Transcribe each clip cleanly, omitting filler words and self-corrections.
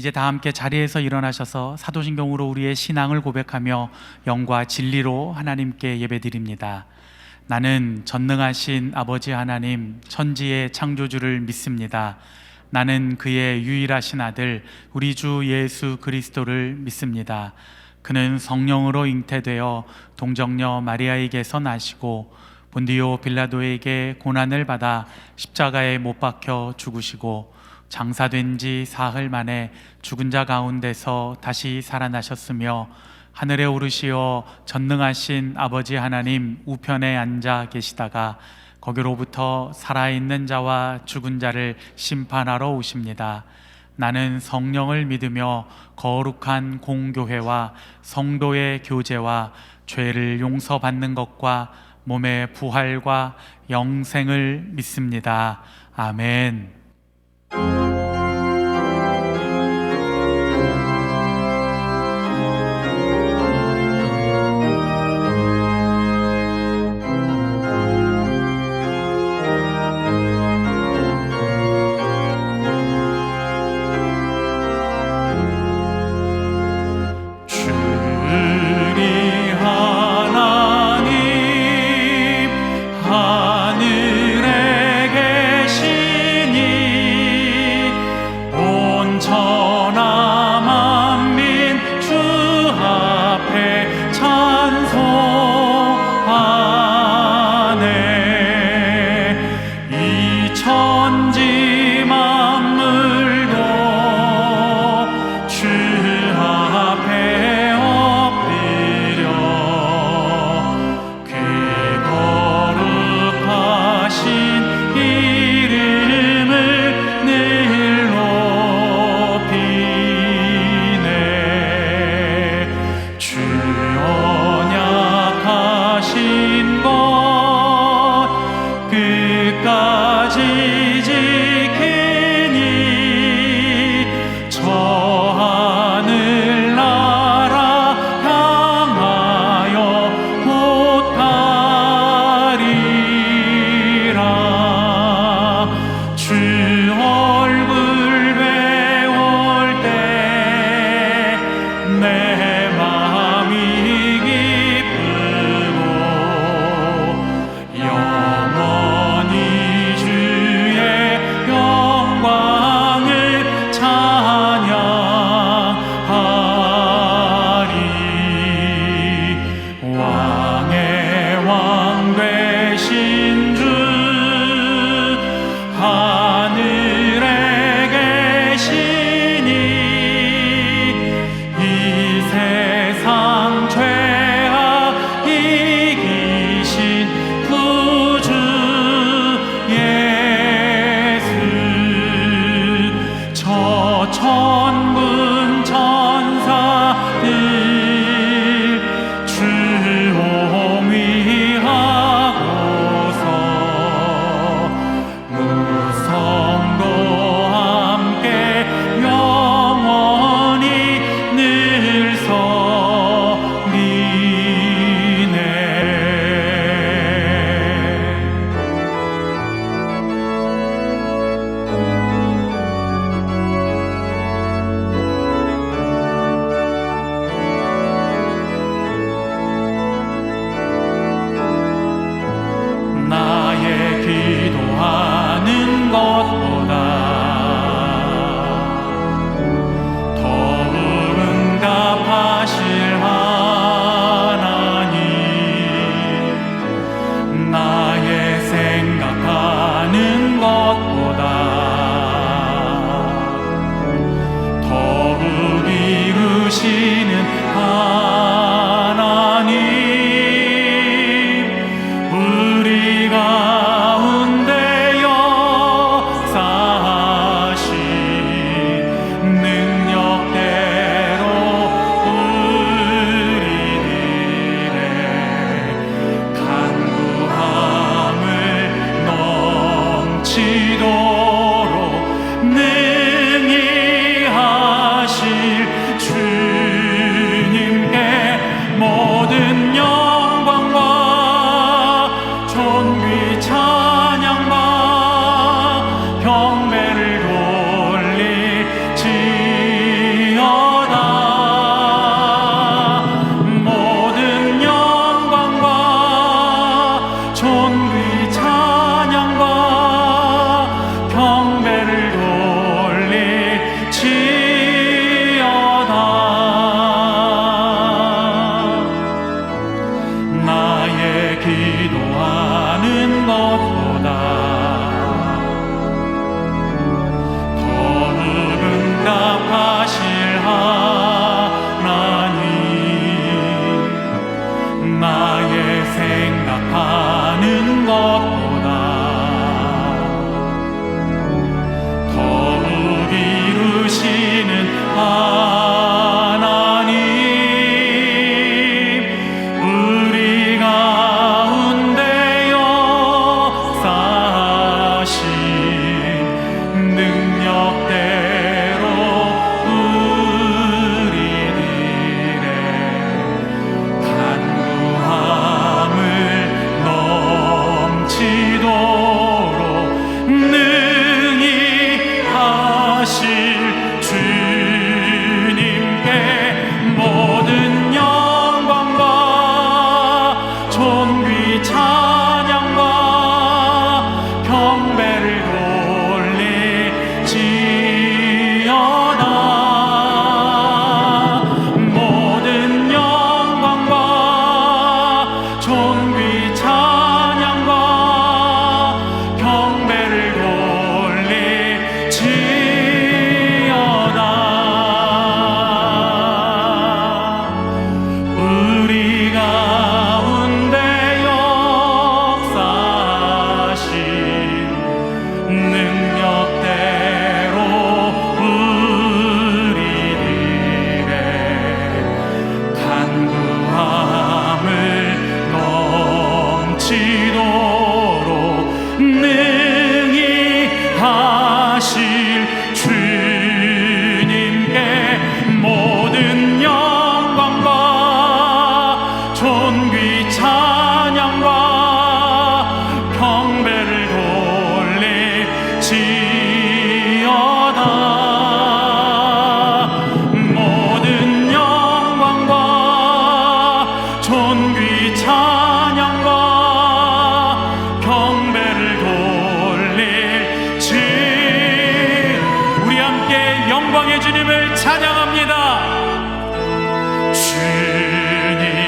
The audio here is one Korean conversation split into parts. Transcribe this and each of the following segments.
이제 다 함께 자리에서 일어나셔서 사도신경으로 우리의 신앙을 고백하며 영과 진리로 하나님께 예배드립니다. 나는 전능하신 아버지 하나님, 천지의 창조주를 믿습니다. 나는 그의 유일하신 아들 우리 주 예수 그리스도를 믿습니다. 그는 성령으로 잉태되어 동정녀 마리아에게서 나시고 본디오 빌라도에게 고난을 받아 십자가에 못 박혀 죽으시고 장사된 지 사흘 만에 죽은 자 가운데서 다시 살아나셨으며 하늘에 오르시어 전능하신 아버지 하나님 우편에 앉아 계시다가 거기로부터 살아있는 자와 죽은 자를 심판하러 오십니다. 나는 성령을 믿으며 거룩한 공교회와 성도의 교제와 죄를 용서받는 것과 몸의 부활과 영생을 믿습니다. 아멘. 존귀 찬양과 경배를 돌릴지어다. 모든 영광과 존귀 찬양과 경배를 돌릴지. 우리 함께 영광의 주님을 찬양합니다. 주님의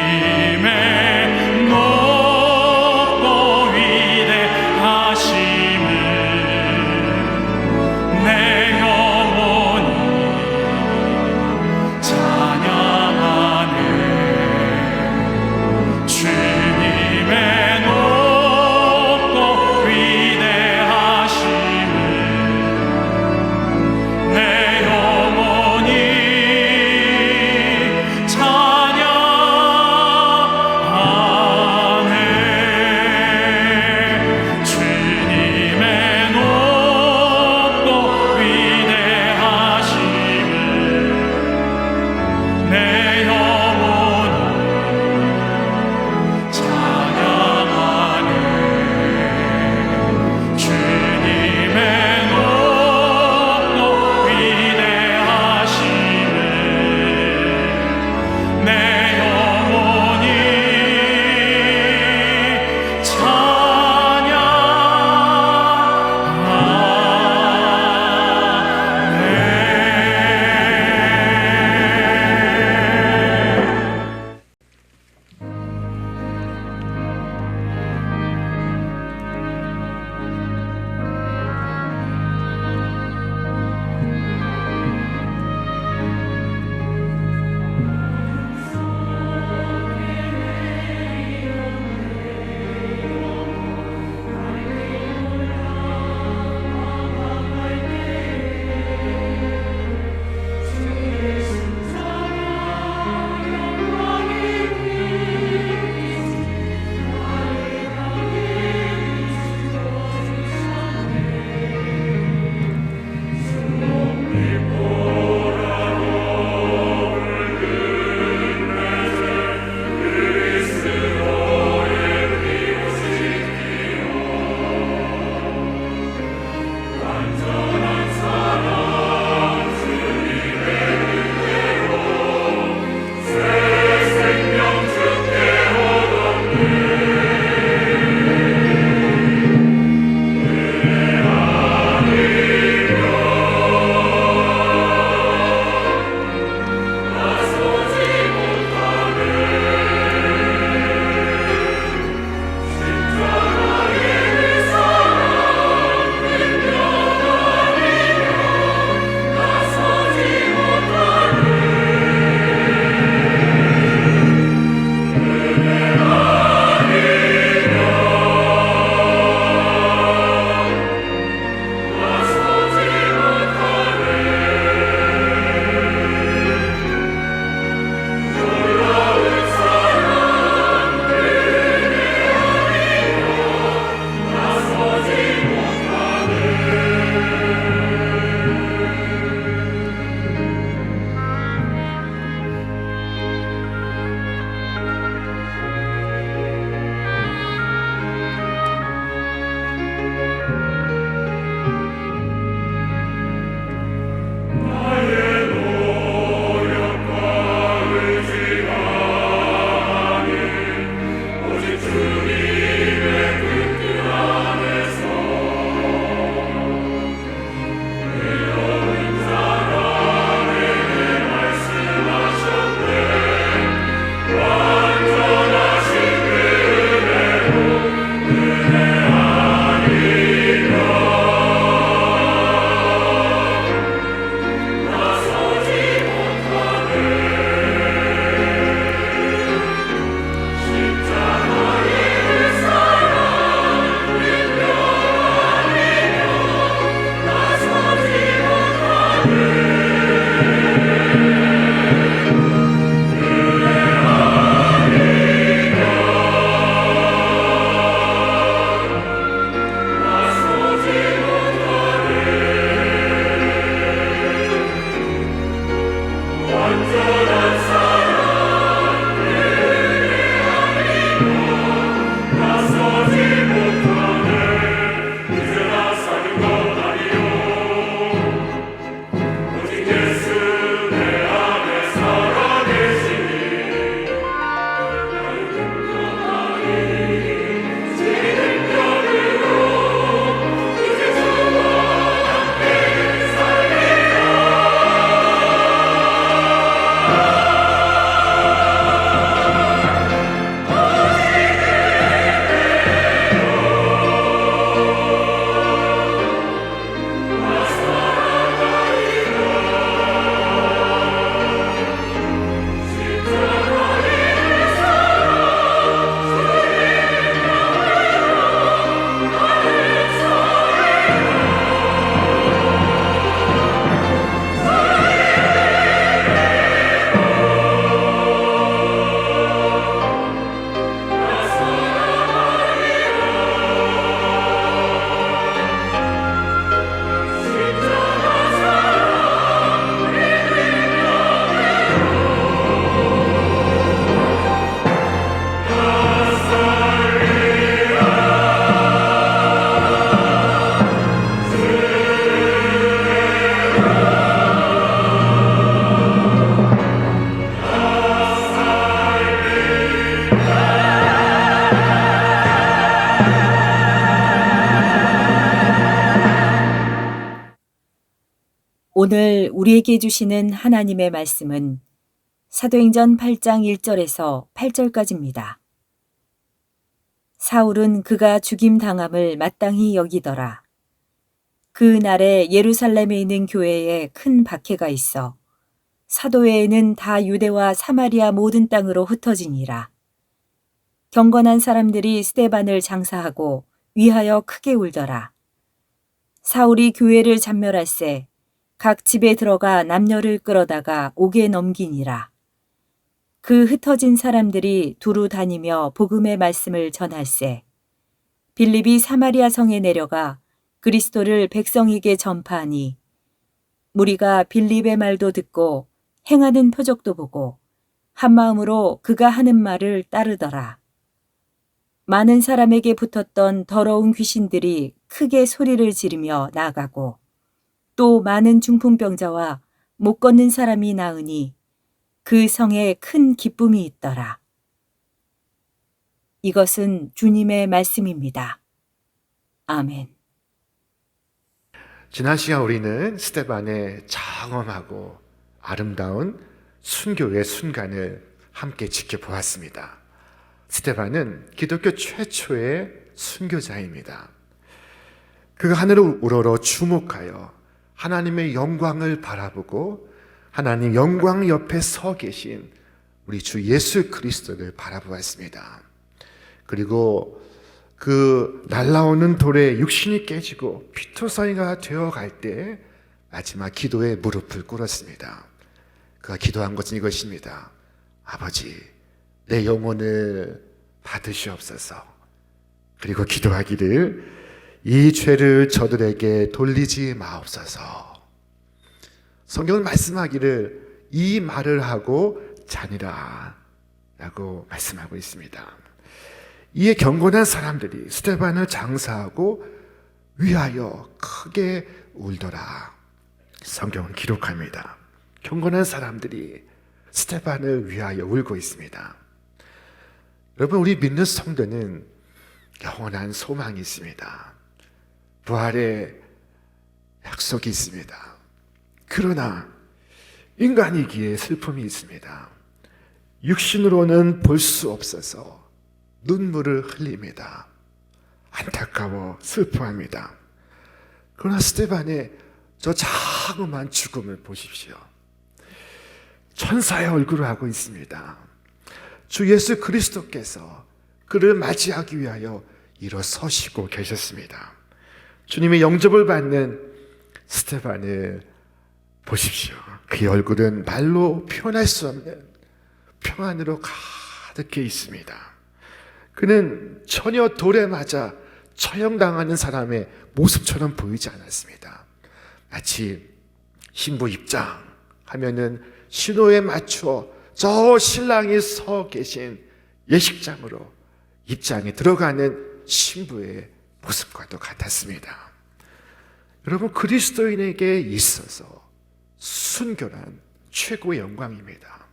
오늘 우리에게 주시는 하나님의 말씀은 사도행전 8장 1절에서 8절까지입니다. 사울은 그가 죽임 당함을 마땅히 여기더라. 그 날에 예루살렘에 있는 교회에 큰 박해가 있어 사도회에는 다 유대와 사마리아 모든 땅으로 흩어지니라. 경건한 사람들이 스데반을 장사하고 위하여 크게 울더라. 사울이 교회를 잔멸할세 각 집에 들어가 남녀를 끌어다가 옥에 넘기니라. 그 흩어진 사람들이 두루 다니며 복음의 말씀을 전할세 빌립이 사마리아 성에 내려가 그리스도를 백성에게 전파하니 무리가 빌립의 말도 듣고 행하는 표적도 보고 한 마음으로 그가 하는 말을 따르더라. 많은 사람에게 붙었던 더러운 귀신들이 크게 소리를 지르며 나가고 또 많은 중풍병자와 못 걷는 사람이 나으니 그 성에 큰 기쁨이 있더라. 이것은 주님의 말씀입니다. 아멘. 지난 시간 우리는 스데반의 장엄하고 아름다운 순교의 순간을 함께 지켜보았습니다. 스데반은 기독교 최초의 순교자입니다. 그가 하늘을 우러러 주목하여 하나님의 영광을 바라보고 하나님 영광 옆에 서 계신 우리 주 예수 그리스도를 바라보았습니다. 그리고 그 날라오는 돌에 육신이 깨지고 피투성이가 되어갈 때 마지막 기도에 무릎을 꿇었습니다. 그가 기도한 것은 이것입니다. 아버지, 내 영혼을 받으시옵소서. 그리고 기도하기를 이 죄를 저들에게 돌리지 마옵소서. 성경은 말씀하기를 이 말을 하고 자니라 라고 말씀하고 있습니다. 이에 경건한 사람들이 스데반을 장사하고 위하여 크게 울더라. 성경은 기록합니다. 경건한 사람들이 스데반을 위하여 울고 있습니다. 여러분, 우리 믿는 성도는 영원한 소망이 있습니다. 부활의 약속이 있습니다. 그러나 인간이기에 슬픔이 있습니다. 육신으로는 볼 수 없어서 눈물을 흘립니다. 안타까워 슬퍼합니다. 그러나 스데반의 저 자그마한 죽음을 보십시오. 천사의 얼굴을 하고 있습니다. 주 예수 그리스도께서 그를 맞이하기 위하여 일어서시고 계셨습니다. 주님의 영접을 받는 스데반을 보십시오. 그의 얼굴은 말로 표현할 수 없는 평안으로 가득해 있습니다. 그는 전혀 돌에 맞아 처형당하는 사람의 모습처럼 보이지 않았습니다. 마치 신부 입장 하면은 신호에 맞춰 저 신랑이 서 계신 예식장으로 입장에 들어가는 신부의 모습과도 같았습니다. 여러분, 그리스도인에게 있어서 순교란 최고의 영광입니다.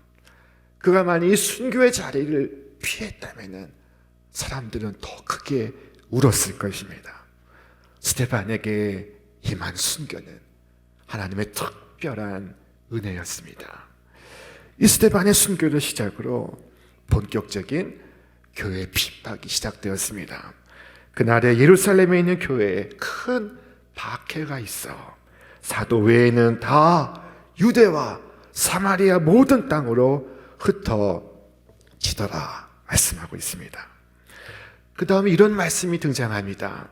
그가 만약 이 순교의 자리를 피했다면 사람들은 더 크게 울었을 것입니다. 스데반에게 임한 순교는 하나님의 특별한 은혜였습니다. 이 스데반의 순교를 시작으로 본격적인 교회 핍박이 시작되었습니다. 그날에 예루살렘에 있는 교회에 큰 박해가 있어 사도 외에는 다 유대와 사마리아 모든 땅으로 흩어지더라 말씀하고 있습니다. 그 다음에 이런 말씀이 등장합니다.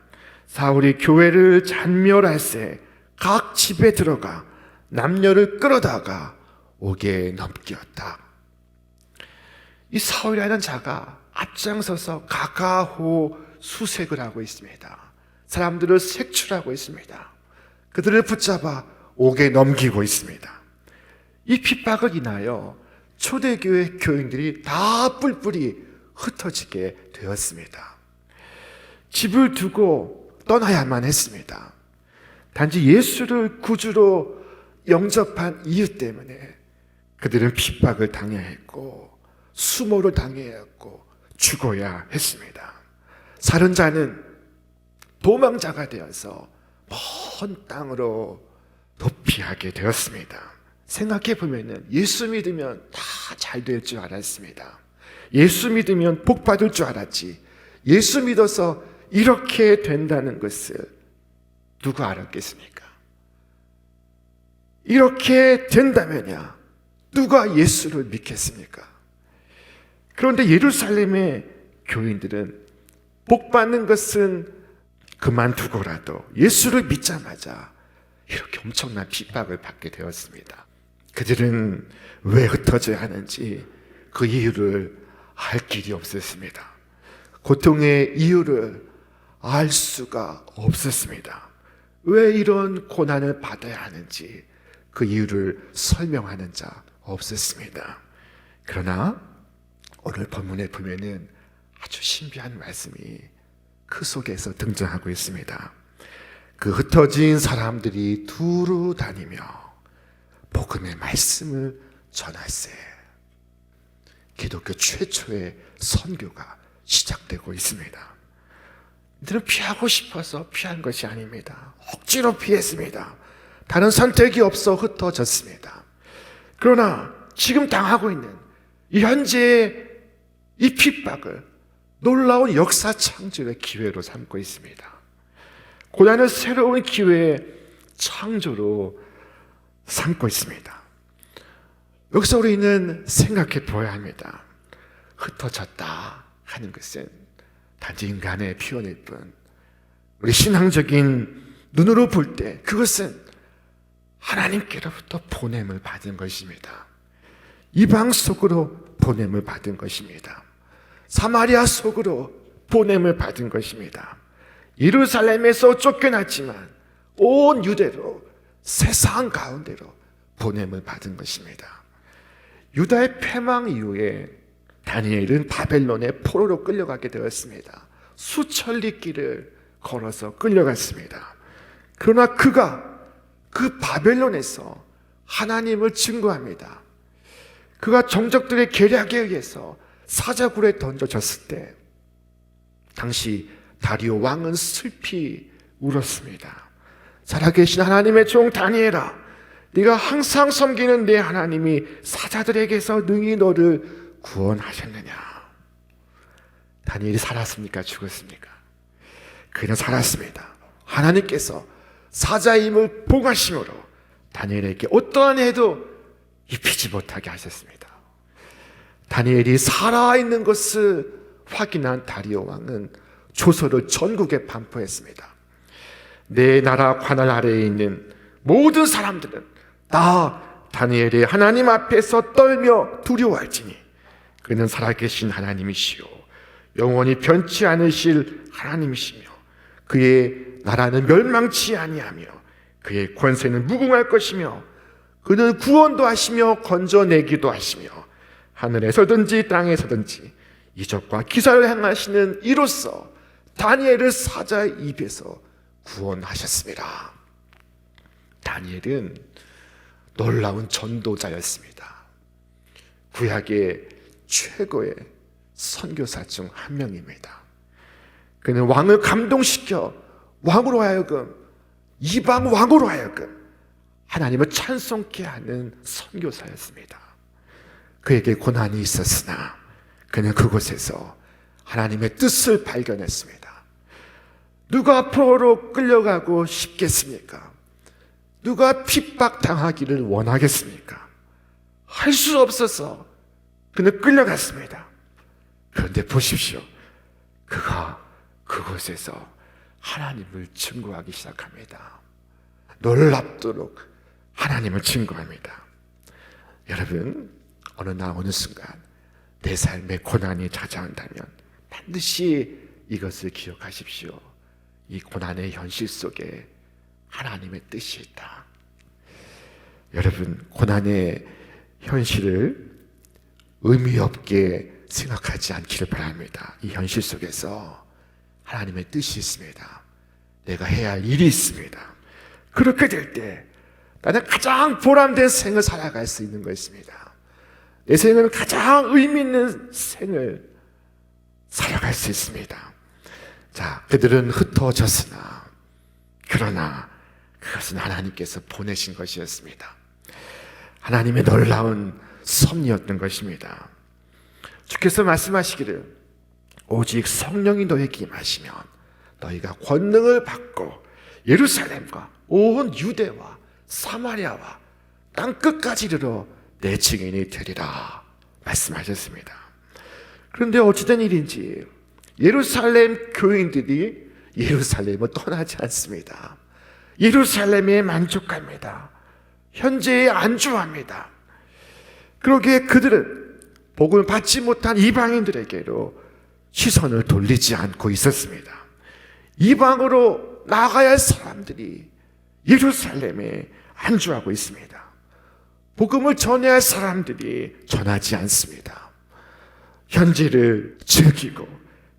사울이 교회를 잔멸할세 각 집에 들어가 남녀를 끌어다가 옥에 넘겼다. 이 사울이라는 자가 앞장서서 가가호 수색을 하고 있습니다. 사람들을 색출하고 있습니다. 그들을 붙잡아 옥에 넘기고 있습니다. 이 핍박을 인하여 초대교회 교인들이 다 뿔뿔이 흩어지게 되었습니다. 집을 두고 떠나야만 했습니다. 단지 예수를 구주로 영접한 이유 때문에 그들은 핍박을 당해야 했고 수모를 당해야 했고 죽어야 했습니다. 사는 자는 도망자가 되어서 먼 땅으로 도피하게 되었습니다. 생각해 보면은 예수 믿으면 다 잘 될 줄 알았습니다. 예수 믿으면 복 받을 줄 알았지. 예수 믿어서 이렇게 된다는 것을 누가 알았겠습니까? 이렇게 된다면야 누가 예수를 믿겠습니까? 그런데 예루살렘의 교인들은 복 받는 것은 그만두고라도 예수를 믿자마자 이렇게 엄청난 핍박을 받게 되었습니다. 그들은 왜 흩어져야 하는지 그 이유를 알 길이 없었습니다. 고통의 이유를 알 수가 없었습니다. 왜 이런 고난을 받아야 하는지 그 이유를 설명하는 자 없었습니다. 그러나 오늘 본문에 보면은 아주 신비한 말씀이 그 속에서 등장하고 있습니다. 그 흩어진 사람들이 두루 다니며 복음의 말씀을 전할세. 기독교 최초의 선교가 시작되고 있습니다. 이들은 피하고 싶어서 피한 것이 아닙니다. 억지로 피했습니다. 다른 선택이 없어 흩어졌습니다. 그러나 지금 당하고 있는 이 현재의 이 핍박을 놀라운 역사 창조의 기회로 삼고 있습니다. 고난을 새로운 기회의 창조로 삼고 있습니다. 여기서 우리는 생각해 보아야 합니다. 흩어졌다 하는 것은 단지 인간의 표현일 뿐, 우리 신앙적인 눈으로 볼 때 그것은 하나님께로부터 보냄을 받은 것입니다. 이방 속으로 보냄을 받은 것입니다. 사마리아 속으로 보냄을 받은 것입니다. 예루살렘에서 쫓겨났지만 온 유대로, 세상 가운데로 보냄을 받은 것입니다. 유다의 패망 이후에 다니엘은 바벨론의 포로로 끌려가게 되었습니다. 수천 리 길을 걸어서 끌려갔습니다. 그러나 그가 그 바벨론에서 하나님을 증거합니다. 그가 정적들의 계략에 의해서 사자굴에 던져졌을 때 당시 다리오 왕은 슬피 울었습니다. 살아계신 하나님의 종 다니엘아, 네가 항상 섬기는 내 하나님이 사자들에게서 능히 너를 구원하셨느냐. 다니엘이 살았습니까? 죽었습니까? 그는 살았습니다. 하나님께서 사자의 힘을 봉하심으로 다니엘에게 어떠한 해도 입히지 못하게 하셨습니다. 다니엘이 살아있는 것을 확인한 다리오 왕은 조서를 전국에 반포했습니다. 내 나라 관할 아래에 있는 모든 사람들은 다 다니엘이 하나님 앞에서 떨며 두려워할지니 그는 살아계신 하나님이시요 영원히 변치 않으실 하나님이시며 그의 나라는 멸망치 아니하며 그의 권세는 무궁할 것이며 그는 구원도 하시며 건져내기도 하시며 하늘에서든지 땅에서든지 이적과 기사를 행하시는 이로써 다니엘을 사자의 입에서 구원하셨습니다. 다니엘은 놀라운 전도자였습니다. 구약의 최고의 선교사 중 한 명입니다. 그는 왕을 감동시켜 왕으로 하여금, 이방 왕으로 하여금 하나님을 찬송케 하는 선교사였습니다. 그에게 고난이 있었으나 그는 그곳에서 하나님의 뜻을 발견했습니다. 누가 포로로 끌려가고 싶겠습니까? 누가 핍박당하기를 원하겠습니까? 할 수 없어서 그는 끌려갔습니다. 그런데 보십시오. 그가 그곳에서 하나님을 증거하기 시작합니다. 놀랍도록 하나님을 증거합니다. 여러분, 어느 날 어느 순간 내 삶에 고난이 찾아온다면 반드시 이것을 기억하십시오. 이 고난의 현실 속에 하나님의 뜻이 있다. 여러분, 고난의 현실을 의미 없게 생각하지 않기를 바랍니다. 이 현실 속에서 하나님의 뜻이 있습니다. 내가 해야 할 일이 있습니다. 그렇게 될 때 나는 가장 보람된 생을 살아갈 수 있는 것입니다. 내 생은 가장 의미 있는 생을 살아갈 수 있습니다. 자, 그들은 흩어졌으나 그러나 그것은 하나님께서 보내신 것이었습니다. 하나님의 놀라운 섭리였던 것입니다. 주께서 말씀하시기를 오직 성령이 너에게 임하시면 너희가 권능을 받고 예루살렘과 온 유대와 사마리아와 땅끝까지 이르러 내 증인이 되리라 말씀하셨습니다. 그런데 어찌된 일인지 예루살렘 교인들이 예루살렘을 떠나지 않습니다. 예루살렘에 만족합니다. 현재에 안주합니다. 그러기에 그들은 복을 받지 못한 이방인들에게로 시선을 돌리지 않고 있었습니다. 이방으로 나가야 할 사람들이 예루살렘에 안주하고 있습니다. 복음을 전해야 할 사람들이 전하지 않습니다. 현재를 즐기고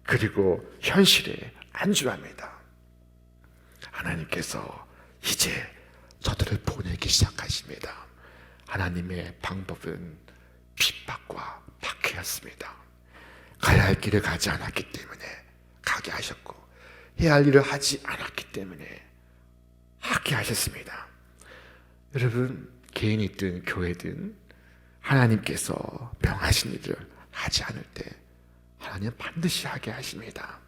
그리고 현실에 안주합니다. 하나님께서 이제 저들을 보내기 시작하십니다. 하나님의 방법은 핍박과 박해였습니다. 가야 할 길을 가지 않았기 때문에 가게 하셨고 해야 할 일을 하지 않았기 때문에 하게 하셨습니다. 여러분, 개인이든 교회든 하나님께서 명하신 일을 하지 않을 때 하나님은 반드시 하게 하십니다.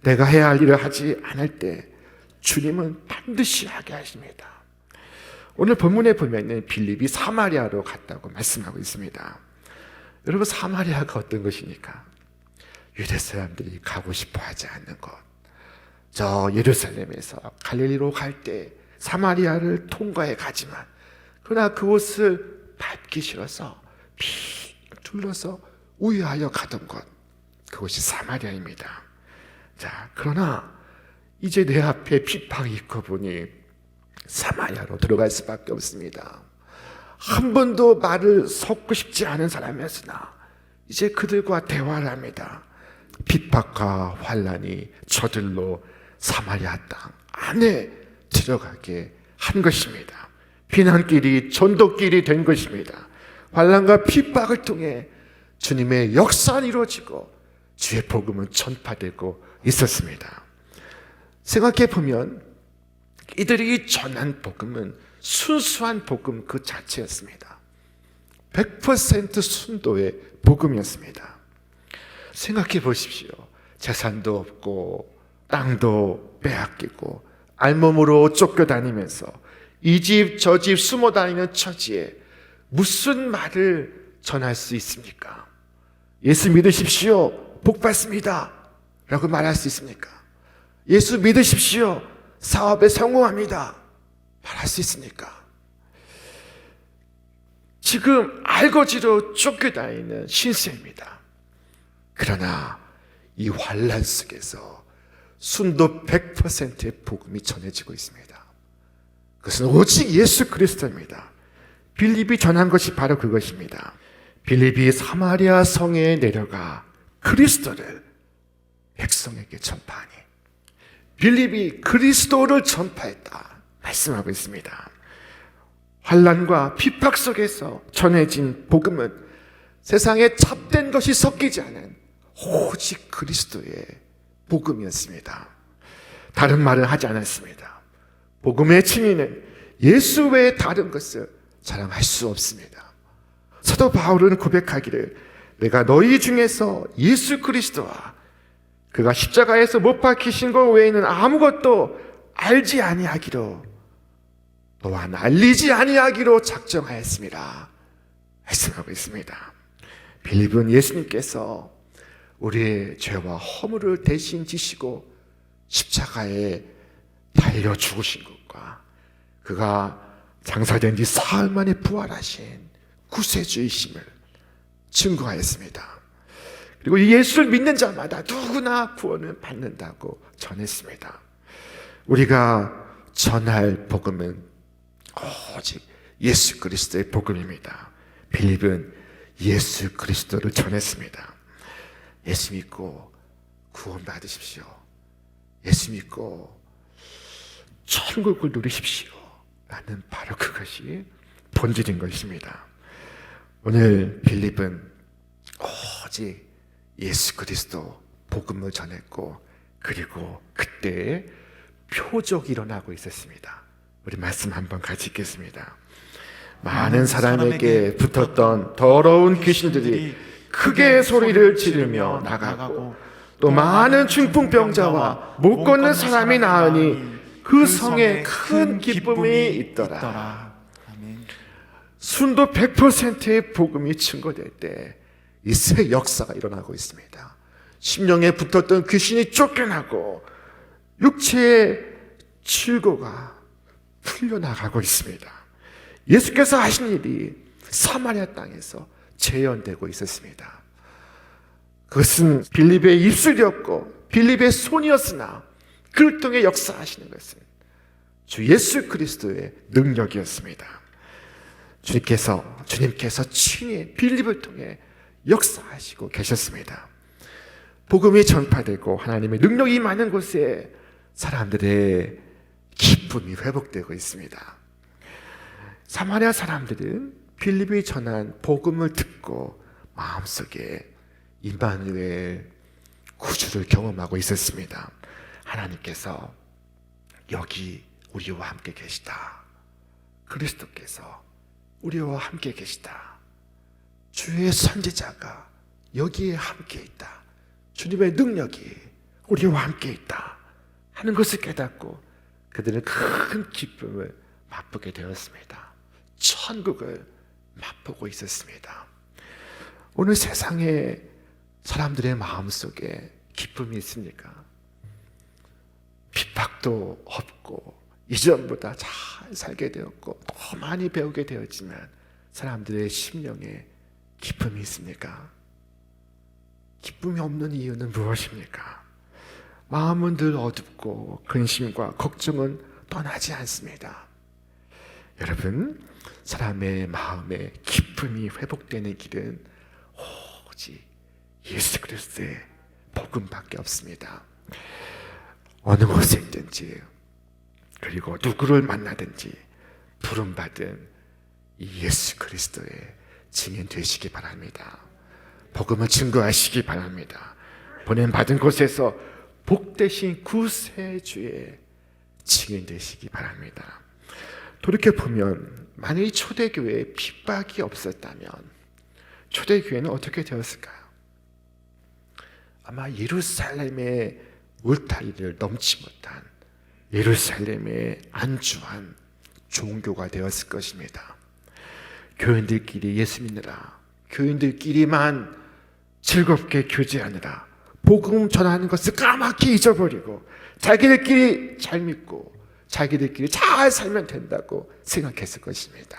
내가 해야 할 일을 하지 않을 때 주님은 반드시 하게 하십니다. 오늘 본문에 보면 빌립이 사마리아로 갔다고 말씀하고 있습니다. 여러분, 사마리아가 어떤 것입니까? 유대 사람들이 가고 싶어 하지 않는 것. 저 예루살렘에서 갈릴리로 갈 때 사마리아를 통과해 가지만 그러나 그곳을 밟기 싫어서 피 둘러서 우회하여 가던 것, 그것이 사마리아입니다. 자, 그러나 이제 내 앞에 핍박이 있고 보니 사마리아로 들어갈 수밖에 없습니다. 한 번도 말을 섞고 싶지 않은 사람이었으나 이제 그들과 대화를 합니다. 핍박과 환난이 저들로 사마리아 땅 안에 들어가게 한 것입니다. 피난길이 전도길이 된 것입니다. 환난과 핍박을 통해 주님의 역사는 이루어지고 주의 복음은 전파되고 있었습니다. 생각해 보면 이들이 전한 복음은 순수한 복음 그 자체였습니다. 100% 순도의 복음이었습니다. 생각해 보십시오. 재산도 없고 땅도 빼앗기고 알몸으로 쫓겨다니면서 이 집 저 집 숨어 다니는 처지에 무슨 말을 전할 수 있습니까? 예수 믿으십시오. 복 받습니다. 라고 말할 수 있습니까? 예수 믿으십시오. 사업에 성공합니다. 말할 수 있습니까? 지금 알거지로 쫓겨다니는 신세입니다. 그러나 이 환난 속에서 순도 100%의 복음이 전해지고 있습니다. 그것은 오직 예수 그리스도입니다. 빌립이 전한 것이 바로 그것입니다. 빌립이 사마리아 성에 내려가 그리스도를 백성에게 전파하니 빌립이 그리스도를 전파했다 말씀하고 있습니다. 환난과 핍박 속에서 전해진 복음은 세상에 찹된 것이 섞이지 않은 오직 그리스도의 복음이었습니다. 다른 말을 하지 않았습니다. 복음의 증인은 예수 외에 다른 것을 자랑할 수 없습니다. 사도 바울은 고백하기를 내가 너희 중에서 예수 그리스도와 그가 십자가에서 못 박히신 것 외에는 아무것도 알지 아니하기로 또한 알리지 아니하기로 작정하였습니다. 말씀하고 있습니다. 빌립은 예수님께서 우리의 죄와 허물을 대신 지시고 십자가에 달려 죽으신 것과 그가 장사된 지 사흘 만에 부활하신 구세주이심을 증거하였습니다. 그리고 이 예수를 믿는 자마다 누구나 구원을 받는다고 전했습니다. 우리가 전할 복음은 오직 예수 그리스도의 복음입니다. 빌립은 예수 그리스도를 전했습니다. 예수 믿고 구원 받으십시오. 예수 믿고 천국을 누리십시오. 라는 바로 그것이 본질인 것입니다. 오늘 빌립은 오직 예수 그리스도 복음을 전했고 그리고 그때 표적이 일어나고 있었습니다. 우리 말씀 한번 같이 읽겠습니다. 많은 사람에게 붙었던 더러운 귀신들이 크게 소리를 지르며 나가고 또 많은 중풍병자와 못 걷는 사람이 나으니 그 성에 큰 기쁨이 있더라. 아멘. 순도 100%의 복음이 증거될 때 이 새 역사가 일어나고 있습니다. 심령에 붙었던 귀신이 쫓겨나고 육체의 질고가 풀려나가고 있습니다. 예수께서 하신 일이 사마리아 땅에서 재현되고 있었습니다. 그것은 빌립의 입술이었고 빌립의 손이었으나 그를 통해 역사하시는 것은 주 예수 그리스도의 능력이었습니다. 주님께서 친히 빌립을 통해 역사하시고 계셨습니다. 복음이 전파되고 하나님의 능력이 많은 곳에 사람들의 기쁨이 회복되고 있습니다. 사마리아 사람들은 빌립이 전한 복음을 듣고 마음속에 임마누엘 구주를 경험하고 있었습니다. 하나님께서 여기 우리와 함께 계시다. 그리스도께서 우리와 함께 계시다. 주의 선지자가 여기에 함께 있다. 주님의 능력이 우리와 함께 있다 하는 것을 깨닫고 그들은 큰 기쁨을 맛보게 되었습니다. 천국을 맛보고 있었습니다. 오늘 세상에 사람들의 마음속에 기쁨이 있습니까? 핍박도 없고 이전보다 잘 살게 되었고 더 많이 배우게 되었지만 사람들의 심령에 기쁨이 있습니까? 기쁨이 없는 이유는 무엇입니까? 마음은 늘 어둡고 근심과 걱정은 떠나지 않습니다. 여러분, 사람의 마음에 기쁨이 회복되는 길은 오직 예수 그리스도의 복음밖에 없습니다. 어느 곳에 있든지 그리고 누구를 만나든지 부름받은 이 예수 그리스도의 증인 되시기 바랍니다. 복음을 증거하시기 바랍니다. 보냄받은 곳에서 복되신 구세주의 증인 되시기 바랍니다. 돌이켜보면 만약 이 초대교회에 핍박이 없었다면 초대교회는 어떻게 되었을까요? 아마 예루살렘의 울타리를 넘지 못한 예루살렘의 안주한 종교가 되었을 것입니다. 교인들끼리 예수 믿느라 교인들끼리만 즐겁게 교제하느라 복음 전하는 것을 까맣게 잊어버리고 자기들끼리 잘 믿고 자기들끼리 잘 살면 된다고 생각했을 것입니다.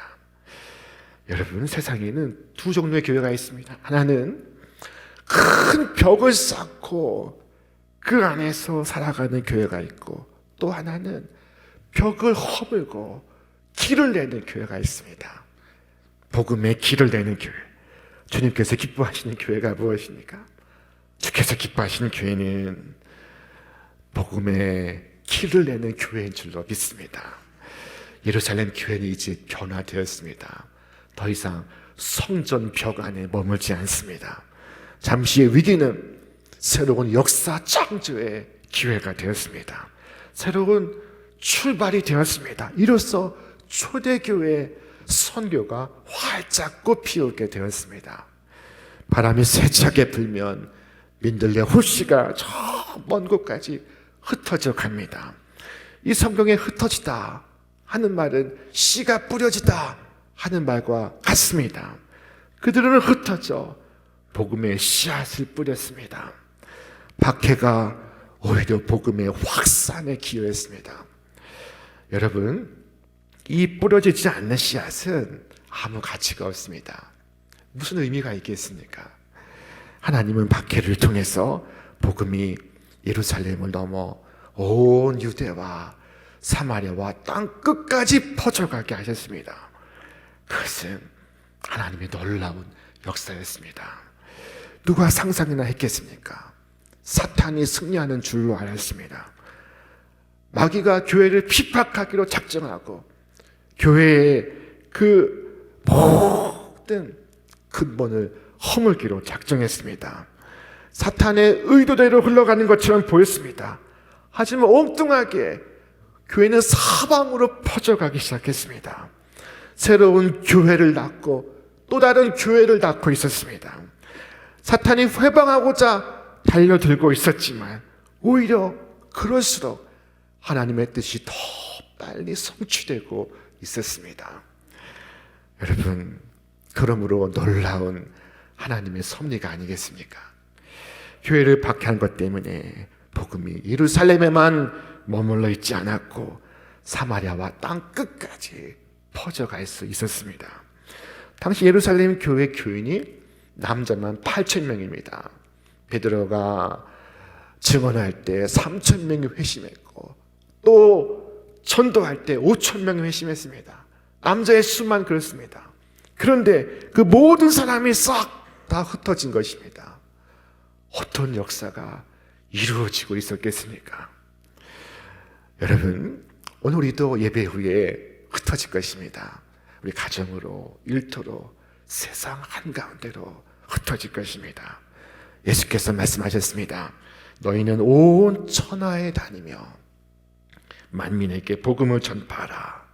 여러분, 세상에는 두 종류의 교회가 있습니다. 하나는 큰 벽을 쌓고 그 안에서 살아가는 교회가 있고 또 하나는 벽을 허물고 길을 내는 교회가 있습니다. 복음의 길을 내는 교회. 주님께서 기뻐하시는 교회가 무엇입니까? 주께서 기뻐하시는 교회는 복음의 길을 내는 교회인 줄로 믿습니다. 예루살렘 교회는 이제 변화되었습니다. 더 이상 성전 벽 안에 머물지 않습니다. 잠시의 위기는 새로운 역사 창조의 기회가 되었습니다. 새로운 출발이 되었습니다. 이로써 초대교회 선교가 활짝 꽃피우게 되었습니다. 바람이 세차게 불면 민들레 호씨가 저 먼 곳까지 흩어져 갑니다. 이 성경에 흩어지다 하는 말은 씨가 뿌려지다 하는 말과 같습니다. 그들은 흩어져 복음의 씨앗을 뿌렸습니다. 박해가 오히려 복음의 확산에 기여했습니다. 여러분, 이 뿌려지지 않는 씨앗은 아무 가치가 없습니다. 무슨 의미가 있겠습니까? 하나님은 박해를 통해서 복음이 예루살렘을 넘어 온 유대와 사마리아와 땅 끝까지 퍼져가게 하셨습니다. 그것은 하나님의 놀라운 역사였습니다. 누가 상상이나 했겠습니까? 사탄이 승리하는 줄로 알았습니다. 마귀가 교회를 핍박하기로 작정하고 교회의 그 모든 근본을 허물기로 작정했습니다. 사탄의 의도대로 흘러가는 것처럼 보였습니다. 하지만 엉뚱하게 교회는 사방으로 퍼져가기 시작했습니다. 새로운 교회를 낳고 또 다른 교회를 낳고 있었습니다. 사탄이 회방하고자 달려들고 있었지만 오히려 그럴수록 하나님의 뜻이 더 빨리 성취되고 있었습니다. 여러분, 그러므로 놀라운 하나님의 섭리가 아니겠습니까? 교회를 박해한 것 때문에 복음이 예루살렘에만 머물러 있지 않았고 사마리아와 땅 끝까지 퍼져갈 수 있었습니다. 당시 예루살렘 교회 교인이 남자만 8,000명입니다. 베드로가 증언할 때 3,000명이 회심했고 또 전도할 때 5,000명이 회심했습니다. 남자의 수만 그렇습니다. 그런데 그 모든 사람이 싹 다 흩어진 것입니다. 어떤 역사가 이루어지고 있었겠습니까? 여러분, 오늘 우리도 예배 후에 흩어질 것입니다. 우리 가정으로, 일터로, 세상 한가운데로 흩어질 것입니다. 예수께서 말씀하셨습니다. 너희는 온 천하에 다니며 만민에게 복음을 전파하라.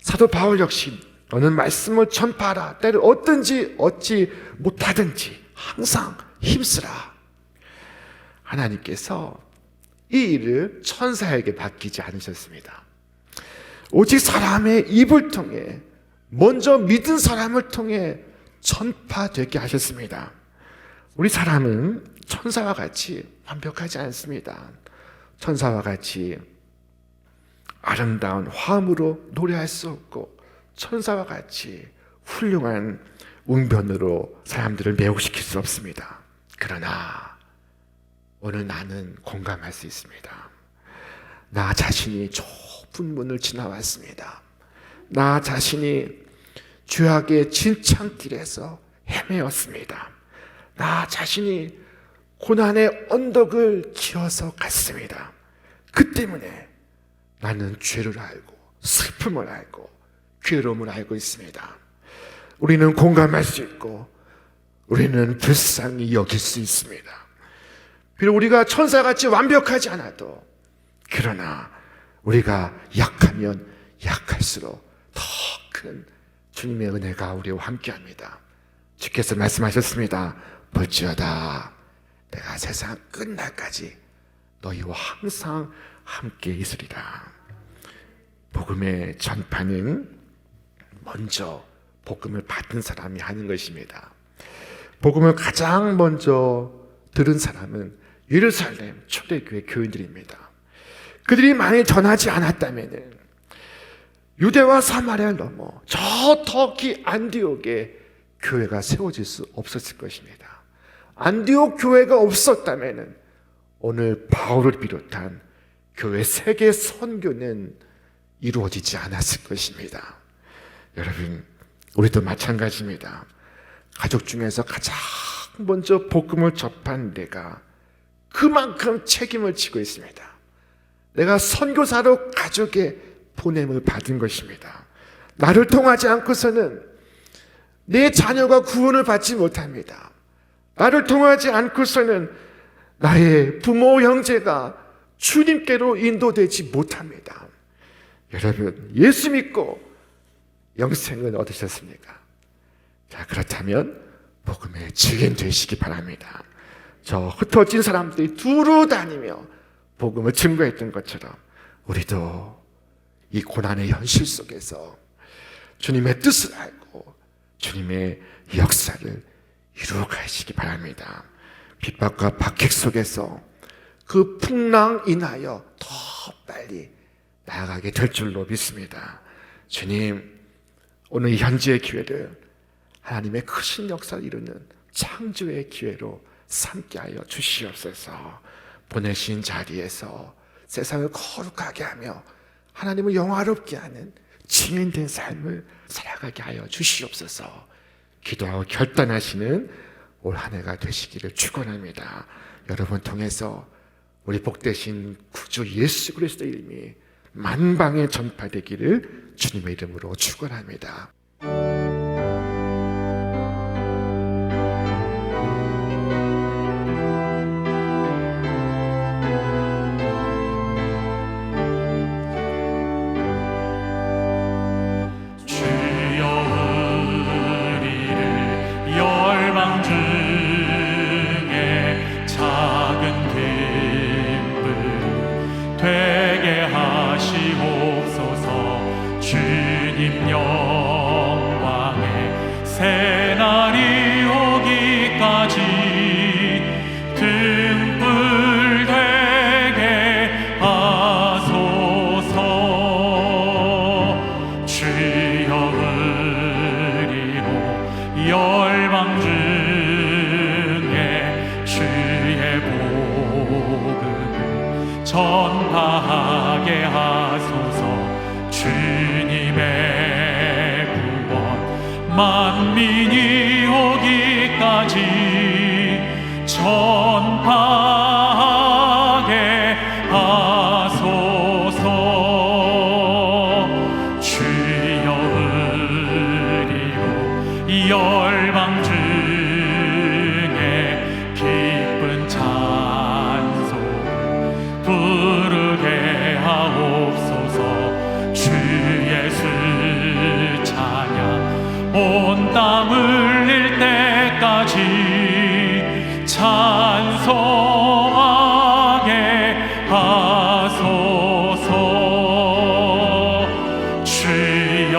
사도 바울 역시 너는 말씀을 전파하라. 때를 얻든지 얻지 못하든지 항상 힘쓰라. 하나님께서 이 일을 천사에게 맡기지 않으셨습니다. 오직 사람의 입을 통해 먼저 믿은 사람을 통해 전파되게 하셨습니다. 우리 사람은 천사와 같이 완벽하지 않습니다. 천사와 같이 아름다운 화음으로 노래할 수 없고 천사와 같이 훌륭한 웅변으로 사람들을 매혹시킬 수 없습니다. 그러나 오늘 나는 공감할 수 있습니다. 나 자신이 좁은 문을 지나왔습니다. 나 자신이 죄악의 진창길에서 헤매었습니다. 나 자신이 고난의 언덕을 지어서 갔습니다. 그 때문에 나는 죄를 알고 슬픔을 알고 괴로움을 알고 있습니다. 우리는 공감할 수 있고 우리는 불쌍히 여길 수 있습니다. 비록 우리가 천사같이 완벽하지 않아도 그러나 우리가 약하면 약할수록 더 큰 주님의 은혜가 우리와 함께합니다. 주께서 말씀하셨습니다. 볼지어다 내가 세상 끝날까지 너희와 항상 함께 있으리라. 복음의 전파는 먼저 복음을 받은 사람이 하는 것입니다. 복음을 가장 먼저 들은 사람은 예루살렘 초대교회 교인들입니다. 그들이 만일 전하지 않았다면 유대와 사마리아를 넘어 저 터키 안디옥에 교회가 세워질 수 없었을 것입니다. 안디옥 교회가 없었다면 오늘 바울을 비롯한 교회 세계 선교는 이루어지지 않았을 것입니다. 여러분, 우리도 마찬가지입니다. 가족 중에서 가장 먼저 복음을 접한 내가 그만큼 책임을 지고 있습니다. 내가 선교사로 가족의 보냄을 받은 것입니다. 나를 통하지 않고서는 내 자녀가 구원을 받지 못합니다. 나를 통하지 않고서는 나의 부모 형제가 주님께로 인도되지 못합니다. 여러분, 예수 믿고 영생은 얻으셨습니까? 자, 그렇다면 복음의 증인 되시기 바랍니다. 저 흩어진 사람들이 두루 다니며 복음을 증거했던 것처럼 우리도 이 고난의 현실 속에서 주님의 뜻을 알고 주님의 역사를 이루어가시기 바랍니다. 핍박과 박해 속에서 그 풍랑 인하여 더 빨리 나아가게 될 줄로 믿습니다. 주님, 오늘 현재의 기회를 하나님의 크신 역사를 이루는 창조의 기회로 삼게 하여 주시옵소서. 보내신 자리에서 세상을 거룩하게 하며 하나님을 영화롭게 하는 증인된 삶을 살아가게 하여 주시옵소서. 기도하고 결단하시는 올 한 해가 되시기를 축원합니다. 여러분 통해서 우리 복되신 구주 예수 그리스도의 이름이 만방에 전파되기를 주님의 이름으로 축원합니다. 복음을 전하게 하소서. 주님의 구원 만민이 오기까지 전파하게 하소서. 주여 의리로 열방 중에 기쁜 찬송 부르게 하옵소서. 주 예수 찬양 온 땅 흘릴 때까지 찬송하게 하소서. 주여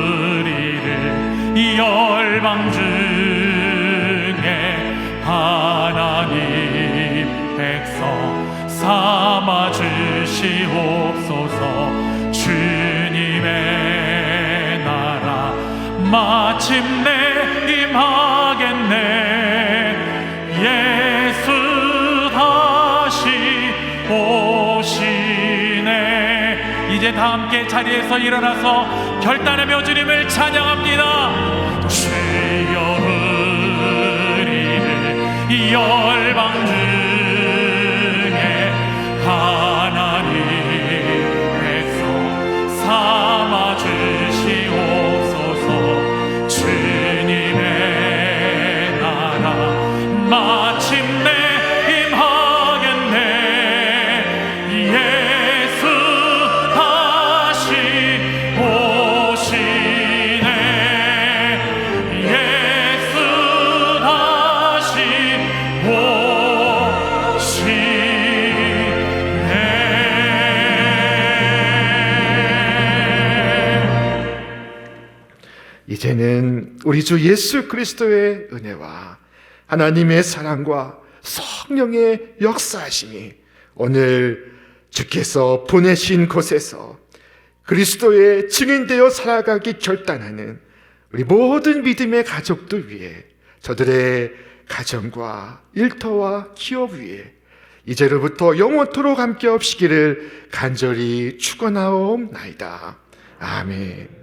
의리를 열방 중에 하나님 백성 삼아 주시옵소서. 주님의 나라 마침내 임하겠네. 예수 다시 오시네. 이제 다 함께 자리에서 일어나서 결단하며 주님을 찬양합니다. 주여 의리를 열방 중에 하나님 백성 삼아 주시옵소서. 주님의 나라 마침내 임하겠네. 예수 다시 오시네. 예수 다시 이제는 우리 주 예수 그리스도의 은혜와 하나님의 사랑과 성령의 역사하심이 오늘 주께서 보내신 곳에서 그리스도의 증인되어 살아가기 결단하는 우리 모든 믿음의 가족들 위해, 저들의 가정과 일터와 기업 위에 이제로부터 영원토록 함께 없시기를 간절히 축원하옵나이다. 아멘.